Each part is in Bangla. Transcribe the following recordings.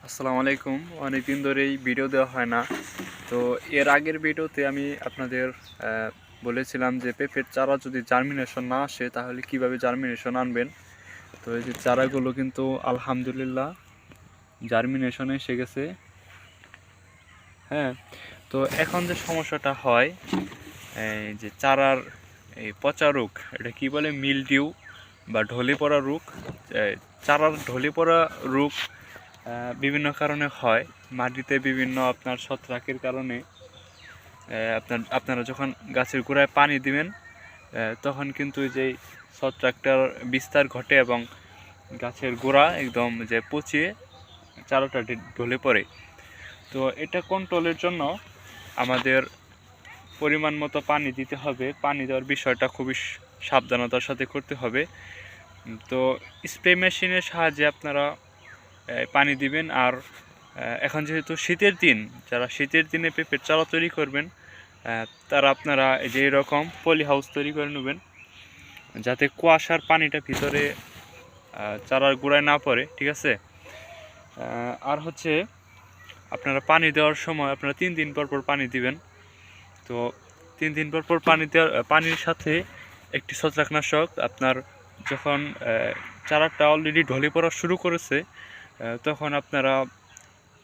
আসসালামু আলাইকুম। অনেক দিন ধরেই ভিডিও দেওয়া হয় না। তো এর আগের ভিডিওতে আমি আপনাদের বলেছিলাম যে পেঁপের চারা যদি জার্মিনেশন না আসে তাহলে কিভাবে জার্মিনেশন আনবেন। তো এই যে চারাগুলো কিন্তু আলহামদুলিল্লাহ জার্মিনেশন এসে গেছে। হ্যাঁ, তো এখন যে সমস্যাটা হয় এই যে চারার এই পচা রোগ, এটা কি বলে মিলডিউ বা ঢলে পড়া রোগ। চারার ঢলে পড়া রোগ বিভিন্ন কারণে হয়। মাটিতে বিভিন্ন আপনার ছত্রাকের কারণে আপনারা যখন গাছের গোড়ায় পানি দিবেন তখন কিন্তু যে ছত্রাকটার বিস্তার ঘটে এবং গাছের গোড়া একদম যে পচিয়ে চারাটা ঢলে পড়ে। তো এটা কন্ট্রোলের জন্য আমাদের পরিমাণ মতো পানি দিতে হবে। পানি দেওয়ার বিষয়টা খুবই সাবধানতার সাথে করতে হবে। তো স্প্রে মেশিনের সাহায্যে আপনারা পানি দিবেন। আর এখন যেহেতু শীতের দিন, যারা শীতের দিনে পেঁপের চারা তৈরি করবেন তারা আপনারা যে এরকম পলি হাউস তৈরি করে নেবেন, যাতে কুয়াশার পানিটা ভিতরে চারার গোড়ায় না পড়ে। ঠিক আছে। আর হচ্ছে আপনারা পানি দেওয়ার সময় আপনারা 3 দিন পর পর পানি দিবেন। তো 3 দিন পর পর পানির সাথে একটি ছত্রাকনাশক আপনার যখন চারাটা অলরেডি ঢলে পড়া শুরু করেছে তখন আপনারা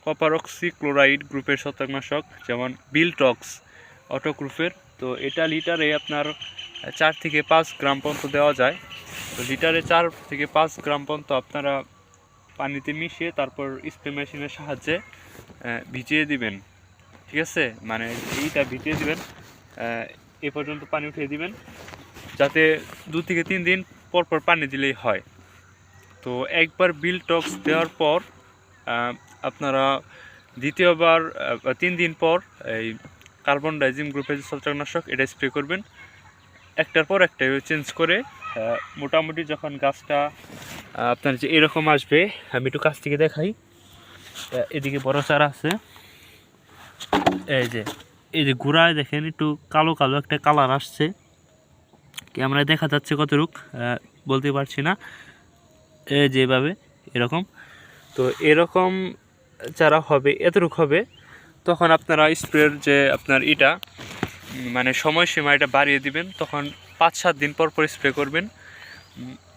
কপার অক্সি ক্লোরাইড গ্রুপের ছত্রাকনাশক, যেমন বিলটক্স অটো গ্রুপের, তো এটা লিটারে আপনার 4 থেকে 5 গ্রাম পর্যন্ত দেওয়া যায়। তো লিটারে 4 থেকে 5 গ্রাম পর্যন্ত আপনারা পানিতে মিশিয়ে তারপর স্প্রে মেশিনের সাহায্যে ভিজিয়ে দিবেন। ঠিক আছে, মানে এইটা ভিজিয়ে দিবেন, এ পর্যন্ত পানি উঠিয়ে দিবেন, যাতে 2 থেকে 3 দিন পর পর পানি দিলেই হয়। তো একবার বিলটক্স দেওয়ার পর আপনারা দ্বিতীয়বার 3 দিন পর এই কার্বন ডাইজিম গ্রুপের যে ছত্রাকনাশক এটা স্প্রে করবেন, একটার পর একটা চেঞ্জ করে। মোটামুটি যখন গাছটা আপনার যে এরকম আসবে, আমি একটু কাছ থেকে দেখাই। এদিকে বড় চারা আছে, এই যে গোড়ায় দেখেন একটু কালো কালো একটা কালার আসছে, ক্যামেরায় দেখা যাচ্ছে কতটুক বলতে পারছি না। এই যেভাবে এরকম, তো এরকম চারা হবে, এতটুক হবে, তখন আপনারা স্প্রের যে আপনার মানে সময়সীমা এটা বাড়িয়ে দিবেন, তখন 5-7 দিন পর পর স্প্রে করবেন।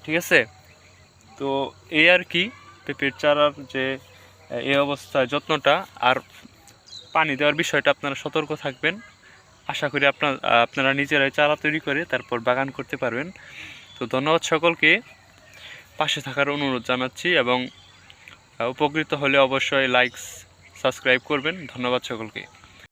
ঠিক আছে। তো এই আর কি পেঁপের চারার যে এই অবস্থায় যত্নটা আর পানি দেওয়ার বিষয়টা আপনারা সতর্ক থাকবেন। আশা করি আপনারা নিজেরাই চারা তৈরি করে তারপর বাগান করতে পারবেন। তো ধন্যবাদ সকলকে, পাশে থাকার অনুরোধ জানাচ্ছি এবং উপকৃত হলে অবশ্যই লাইক সাবস্ক্রাইব করবেন। ধন্যবাদ সকলকে।